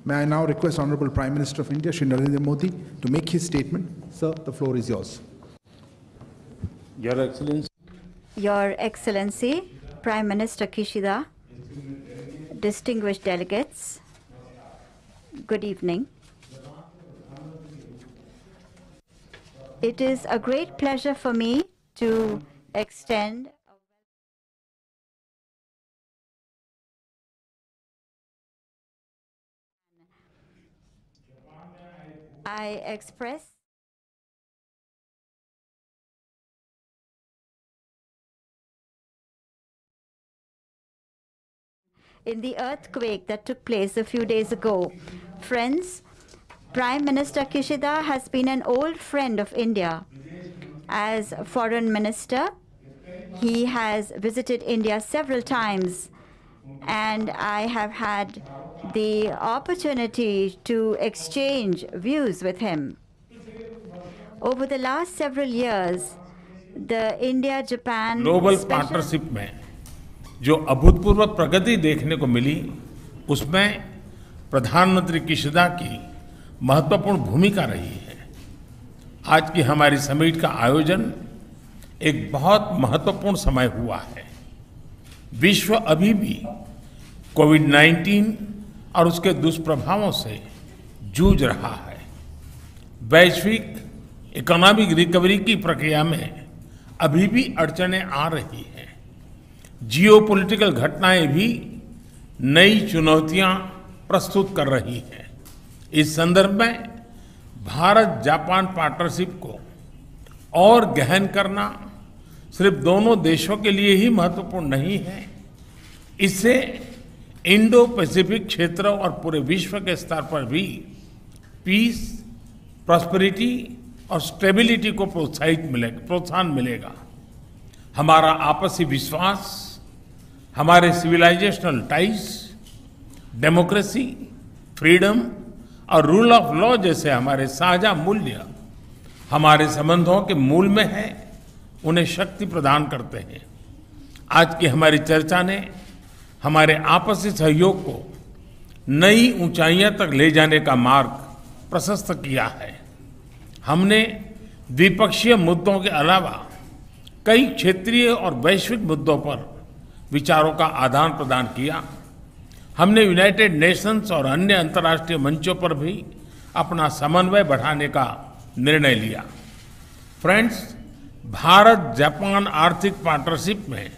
May I now request Honorable Prime Minister of India, Shri Narendra Modi, to make his statement. Sir, the floor is yours. Your Excellency. Your Excellency, Prime Minister Kishida, distinguished delegates, good evening. It is a great pleasure for me to extend I express in the earthquake that took place a few days ago. Friends, Prime Minister Kishida has been an old friend of India. As Foreign Minister, he has visited India several times, and I have had the opportunity to exchange views with him. Over the last several years, the India-Japan global partnership में जो अभूतपूर्व प्रगति देखने को मिली, उसमें प्रधानमंत्री Kishida की महत्वपूर्ण भूमिका रही है। आज की हमारी समिट का आयोजन एक बहुत महत्वपूर्ण समय हुआ है। विश्व अभी भी कोविड-19 और उसके दुष्प्रभावों से जूझ रहा है। वैश्विक इकोनॉमिक रिकवरी की प्रक्रिया में अभी भी अड़चनें आ रही हैं। जियोपॉलिटिकल घटनाएं भी नई चुनौतियां प्रस्तुत कर रही हैं। इस संदर्भ में भारत जापान पार्टनरशिप को और गहन करना सिर्फ दोनों देशों के लिए ही महत्वपूर्ण नहीं है, इससे इंडो पैसिफिक क्षेत्र और पूरे विश्व के स्तर पर भी पीस, प्रॉस्पेरिटी और स्टेबिलिटी को प्रोत्साहन मिलेगा। हमारा आपसी विश्वास, हमारे सिविलाइजेशनल टाइज, डेमोक्रेसी, फ्रीडम और रूल ऑफ लॉ जैसे हमारे साझा मूल्य हमारे संबंधों के मूल में है, उन्हें शक्ति प्रदान करते हैं। आज की हमारी चर्चा ने हमारे आपसी सहयोग को नई ऊंचाइयां तक ले जाने का मार्ग प्रशस्त किया है। हमने द्विपक्षीय मुद्दों के अलावा कई क्षेत्रीय और वैश्विक मुद्दों पर विचारों का आदान प्रदान किया। हमने यूनाइटेड नेशंस और अन्य अंतर्राष्ट्रीय मंचों पर भी अपना समन्वय बढ़ाने का निर्णय लिया। फ्रेंड्स, भारत जापान आर्थिक पार्टनरशिप में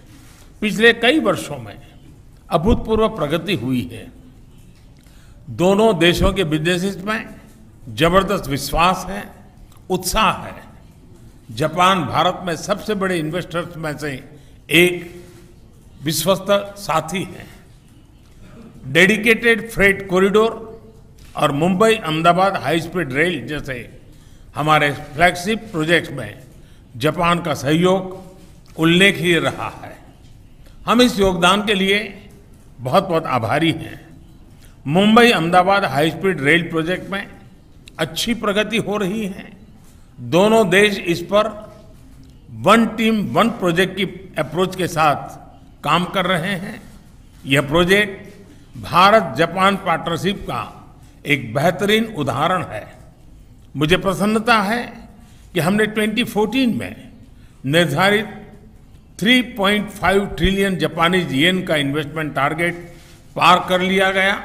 पिछले कई वर्षों में अभूतपूर्व प्रगति हुई है। दोनों देशों के बिजनेसेस में जबरदस्त विश्वास है, उत्साह है। जापान भारत में सबसे बड़े इन्वेस्टर्स में से एक विश्वस्त साथी है। डेडिकेटेड फ्रेट कॉरिडोर और Mumbai Ahmedabad high speed rail जैसे हमारे फ्लैगशिप प्रोजेक्ट्स में जापान का सहयोग उल्लेखनीय रहा है। हम इस योगदान के लिए बहुत बहुत आभारी हैं। Mumbai Ahmedabad high speed rail project में अच्छी प्रगति हो रही है। दोनों देश इस पर वन टीम वन प्रोजेक्ट की अप्रोच के साथ काम कर रहे हैं। यह प्रोजेक्ट भारत जापान पार्टनरशिप का एक बेहतरीन उदाहरण है। मुझे प्रसन्नता है कि हमने 2014 में निर्धारित 3.5 ट्रिलियन जापानीज येन का इन्वेस्टमेंट टारगेट पार कर लिया गया।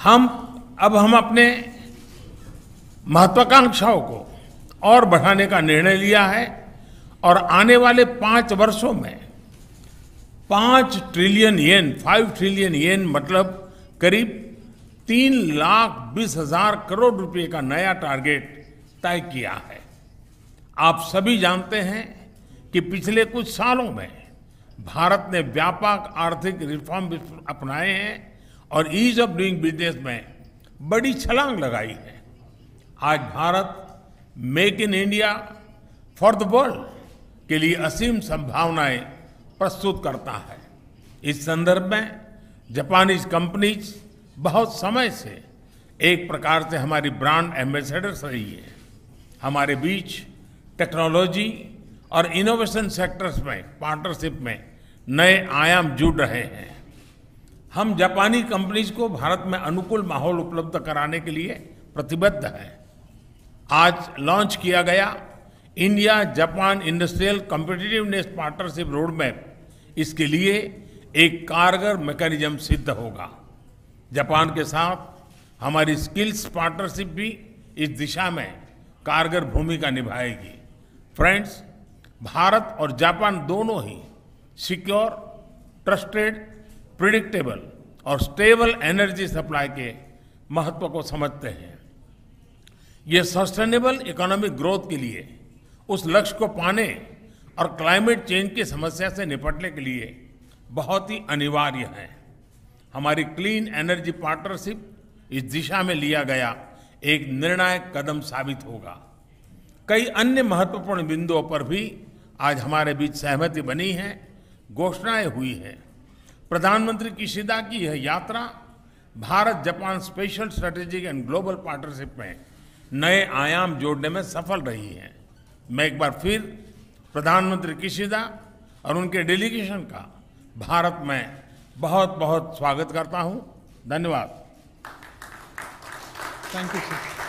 हम अपने महत्वाकांक्षाओं को और बढ़ाने का निर्णय लिया है और आने वाले 5 वर्षों में 5 ट्रिलियन येन, 5 ट्रिलियन येन मतलब करीब 3,20,000 करोड़ रुपए का नया टारगेट तय किया है। आप सभी जानते हैं कि पिछले कुछ सालों में भारत ने व्यापक आर्थिक रिफॉर्म अपनाए हैं और ईज ऑफ डूइंग बिजनेस में बड़ी छलांग लगाई है। आज Bharat make in India for the world के लिए असीम संभावनाएं प्रस्तुत करता है। इस संदर्भ में जापानीज कंपनीज बहुत समय से एक प्रकार से हमारी ब्रांड एम्बेसडर्स रही है। हमारे बीच टेक्नोलॉजी और इनोवेशन सेक्टर्स में पार्टनरशिप में नए आयाम जुड़ रहे हैं। हम जापानी कंपनीज को भारत में अनुकूल माहौल उपलब्ध कराने के लिए प्रतिबद्ध हैं। आज लॉन्च किया गया India Japan industrial competitiveness partnership roadmap इसके लिए एक कारगर मैकेनिज्म सिद्ध होगा। जापान के साथ हमारी स्किल्स पार्टनरशिप भी इस दिशा में कारगर भूमिका निभाएगी। फ्रेंड्स, भारत और जापान दोनों ही सिक्योर, ट्रस्टेड, प्रिडिक्टेबल और स्टेबल एनर्जी सप्लाई के महत्व को समझते हैं। ये सस्टेनेबल इकोनॉमिक ग्रोथ के लिए, उस लक्ष्य को पाने और क्लाइमेट चेंज की समस्या से निपटने के लिए बहुत ही अनिवार्य है। हमारी क्लीन एनर्जी पार्टनरशिप इस दिशा में लिया गया एक निर्णायक कदम साबित होगा। कई अन्य महत्वपूर्ण बिंदुओं पर भी आज हमारे बीच सहमति बनी है, घोषणाएं हुई हैं। प्रधानमंत्री किशिदा की यह यात्रा Bharat Japan special strategic and global partnership में नए आयाम जोड़ने में सफल रही है। मैं एक बार फिर प्रधानमंत्री किशिदा और उनके डेलीगेशन का भारत में बहुत बहुत स्वागत करता हूं। धन्यवाद। Thank you, sir.